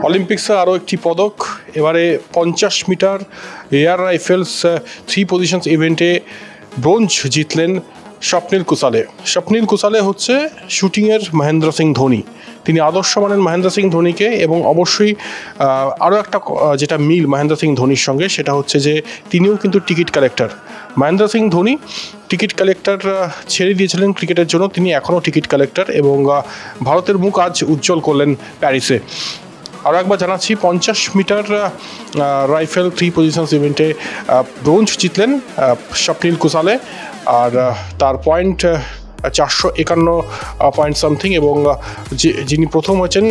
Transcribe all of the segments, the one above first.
অলিম্পিক্সে আরও একটি পদক, এবারে 50 মিটার এয়ার রাইফেলস 3 পজিশনস ইভেন্টে ব্রোঞ্জ জিতলেন স্বপ্নিল কুসালে। স্বপ্নিল কুসালে হচ্ছে শুটিংয়ের মহেন্দ্র সিং ধোনি। তিনি আদর্শ মানেন মহেন্দ্র সিং ধোনিকে, এবং অবশ্যই আরও একটা যেটা মিল মহেন্দ্র সিং ধোনির সঙ্গে, সেটা হচ্ছে যে তিনিও কিন্তু ticket collector. Mahendra Singh Dhoni ticket collector ছেড়ে দিয়েছিলেন ক্রিকেটের জন্য, তিনি এখনও টিকিট কালেক্টর, এবং ভারতের মুখ আজ উজ্জ্বল করলেন প্যারিসে। আরও একবার জানাচ্ছি, 50 মিটার রাইফেল 3 পজিশনস ইভেন্টে ব্রোঞ্জ জিতলেন স্বপ্নিল কুসালে, আর তার পয়েন্ট 451 পয়েন্ট সামথিং, এবং যিনি প্রথম হয়েছেন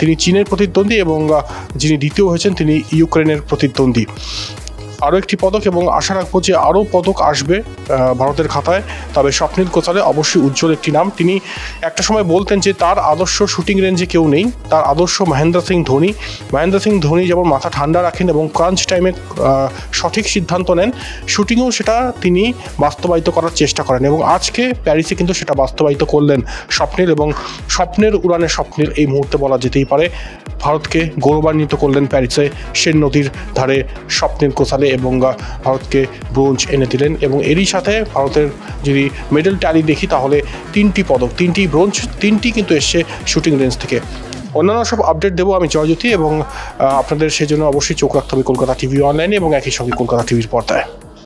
তিনি চীনের প্রতিদ্বন্দ্বী, এবং যিনি দ্বিতীয় হয়েছেন তিনি ইউক্রেনের প্রতিদ্বন্দ্বী। আরও একটি পদক, এবং আশা রাখবো যে আরও পদক আসবে ভারতের খাতায়। তবে স্বপ্নিল কুসালে অবশ্যই উজ্জ্বল একটি নাম। তিনি একটা সময় বলতেন যে তার আদর্শ শুটিং রেঞ্জে কেউ নেই, তার আদর্শ মহেন্দ্র সিং ধোনি। মহেন্দ্র সিং ধোনি যেমন মাথা ঠান্ডা রাখেন এবং ক্রাঞ্চ টাইমে সঠিক সিদ্ধান্ত নেন, শুটিংয়েও সেটা তিনি বাস্তবায়িত করার চেষ্টা করেন, এবং আজকে প্যারিসে কিন্তু সেটা বাস্তবায়িত করলেন স্বপ্নিল, এবং স্বপ্নের উড়ানে স্বপ্নিল এই মুহূর্তে বলা যেতেই পারে। ভারতকে গৌরবান্বিত করলেন প্যারিসে সেন নদীর ধারে স্বপ্নিল কুসালে, এবং ভারতকে ব্রোঞ্জ এনে দিলেন। এবং এরই সাথে ভারতের যদি মেডেল ট্যালি দেখি, তাহলে 3টি পদক, 3টি ব্রোঞ্জ, 3টি কিন্তু এসছে শুটিং রেঞ্জ থেকে। অন্যান্য সব আপডেট দেবো আমি জয়জ্যোতি, এবং আপনাদের সেজন্য অবশ্যই চোখ রাখতে হবে কলকাতা টিভি অনলাইনে এবং একই সঙ্গে কলকাতা টিভির পর্দায়।